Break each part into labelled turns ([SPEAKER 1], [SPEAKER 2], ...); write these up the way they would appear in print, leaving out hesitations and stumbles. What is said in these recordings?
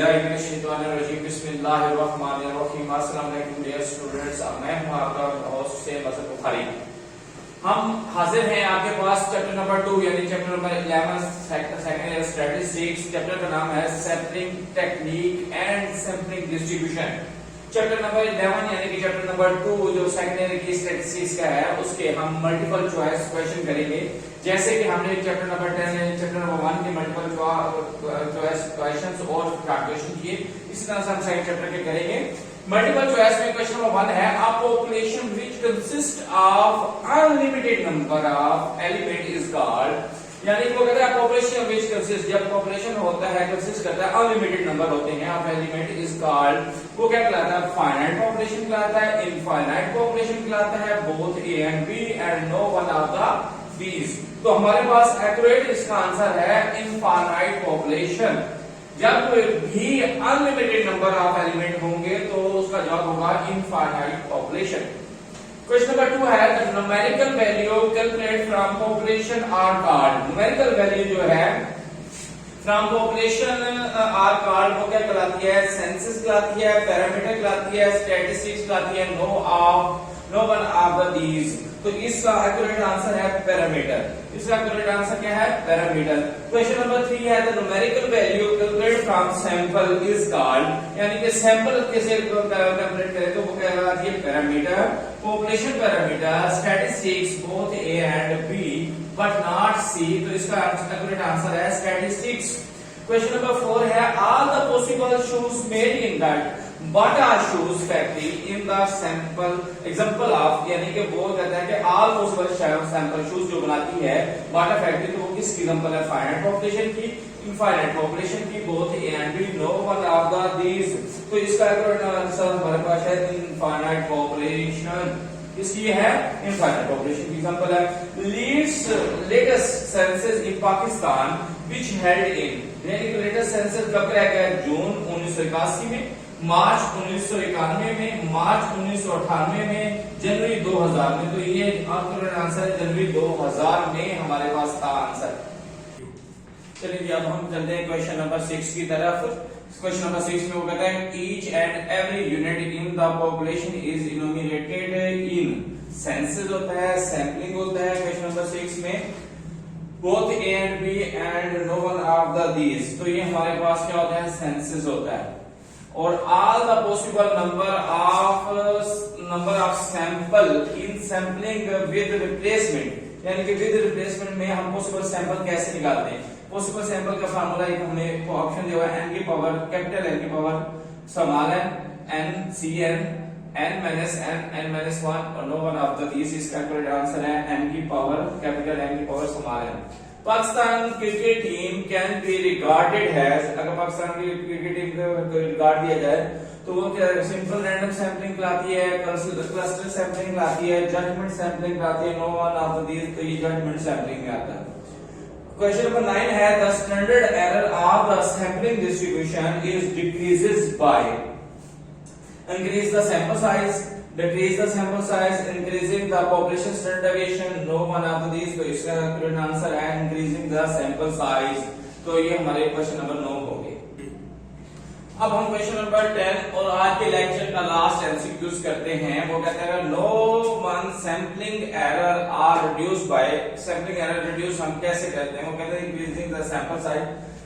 [SPEAKER 1] औज़ुबिल्लाहिमिनश्शैतानिर्रजीम बिस्मिल्लाहिर्रहमानिर्रहीम। अस्सलाम वालेकुम डियर स्टूडेंट्स, मैं हूं आपका होस्ट से मज़हर बुखारी। हम हाजिर हैं आपके पास चैप्टर नंबर 2 यानी chapter number 11 second year statistics. Chapter का नाम है sampling technique and sampling distribution. Chapter number 11 यानी कि चैप्टर नंबर 2 जो सेकंड ईयर की स्टैटिस्टिक्स का है उसके हम मल्टीपल चॉइस क्वेश्चन करेंगे। जैसे कि हमने चैप्टर नंबर 10 यानी चैप्टर नंबर 1 के मल्टीपल चॉइस क्वेश्चंस और कैलकुलेशन किए, इसी तरह से हम सेकंड चैप्टर के करेंगे। मल्टीपल चॉइस में क्वेश्चन नंबर 1 है a population which consist of unlimited number of element is called, यानी कि वो कहता है पॉपुलेशन व्हिच कंसिस्ट, जब पॉपुलेशन होता है कंसिस्ट करता है अनलिमिटेड नंबर होते हैं ऑफ एलिमेंट इज कॉल्ड, वो क्या कहलाता है? फाइनाइट पॉपुलेशन कहलाता है, इनफाइनाइट पॉपुलेशन कहलाता है, both A and B and no one of the these. तो हमारे पास एक्यूरेट इसका आंसर है इनफाइनाइट पॉपुलेशन। जब भी अनलिमिटेड नंबर ऑफ एलिमेंट होंगे तो उसका जवाब होगा इनफाइनाइट पॉपुलेशन। क्वेश्चन नंबर 2 है the numerical value calculate from population are called. Numerical value जो है फ्रॉम पॉपुलेशन आर कॉल्ड वो क्या कहलाती है? सेंसस कहलाती है, पैरामीटर कहलाती है, स्टैटिस्टिक्स कहलाती है, no one of the these. तो इसका एक्यूरेट आंसर है पैरामीटर। इसका एक्यूरेट आंसर क्या है? पैरामीटर। क्वेश्चन नंबर 3 है the numerical value calculate from sample is called, यानी कि सैंपल कैसे कैलकुलेट करें तो वो कहलाती है parameter. Population parameter, statistics both A and B but not C, तो इसका एक्यूरेट आंसर है स्टैटिस्टिक्स। क्वेश्चन नंबर 4 है all the possible shoes made in that Bata shoes factory in the sample example of, यानी कि वो कहता है कि all possible sample shoes जो बनाती है Bata factory, तो वो किसकी एग्जांपल है? फाइनाइट पॉपुलेशन की, इनफाइनाइट पॉपुलेशन की, both A and B, no one of the these. तो इसका आंसर हमारे पास है इनफाइनाइट पॉपुलेशन। इसकी है इनफाइनाइट पॉपुलेशन की एग्जांपल है latest census in Pakistan which held in, यानी कि लेटेस्ट सेंसस कब कराया गया? जून 1981 में, मार्च 1991 में, मार्च 1998 में, जनवरी 2000 में। तो ये आंसर है जनवरी 2000 में हमारे पास था आंसर। चलिए अब हम चलते हैं क्वेश्चन नंबर 6 की तरफ। क्वेश्चन नंबर 6 में वो कहता है each and every unit in the population is enumerated in, census होता है, सैंपलिंग होता है। क्वेश्चन नंबर 6 में both A and B and no one of the these, तो ये हमारे पास क्या होता है? सेंसस होता है। और all the possible number of sample in sampling with replacement, यानी कि विद रिप्लेसमेंट में हम पॉसिबल सैंपल कैसे निकालते हैं? पॉसिबल सैंपल का फार्मूला एक हमने ऑप्शन दिया है n की पावर कैपिटल N की power small n c n minus n 1 और नो वन ऑफ द दीस। इसका करेक्ट आंसर है n की पावर कैपिटल N की power small n। Pakistan cricket team can be regarded has, अगर पाकिस्तान की क्रिकेट टीम को regard दिया जाए तो वो क्या सिंपल रैंडम सैंपलिंग कहलाती है, क्लस्टर सैंपलिंग कहलाती है, जजमेंट सैंपलिंग कहलाती है, no one of the these, तो ये जजमेंट सैंपलिंग में आता है। क्वेश्चन नंबर 9 है the standard error of the sampling distribution is decreases by, increase the sample size, decrease the sample size, increasing the population standard deviation, no one of these। तो इसका correct answer है increasing the sample size। तो ये हमारे question number 9 हो गए। अब हम क्वेश्चन नंबर 10 और आज के लेक्चर का लास्ट एमसीक्यूज करते हैं। वो कहता है no one sampling error are reduced by, sampling error reduce हम कैसे करते हैं? वो कहते हैं increasing the sample size,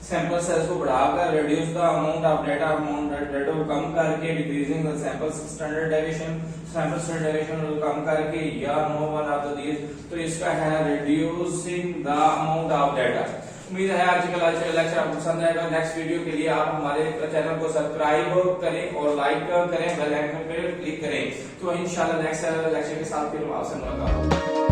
[SPEAKER 1] sample size को बढ़ाकर, reduce the amount of data, amount data को कम करके, decreasing the sample standard deviation, sample standard deviation को कम करके, या no one of the these. तो इसका है reducing the amount of data. उम्मीद है आज का लेक्चर आपको पसंद आएगा। नेक्स्ट वीडियो के लिए आप हमारे चैनल को सब्सक्राइब करें और लाइक करें, बेल आइकन पर क्लिक करें। तो इंशाल्लाह नेक्स्ट लेक्चर के साथ फिर आपसे मुलाकात होगी।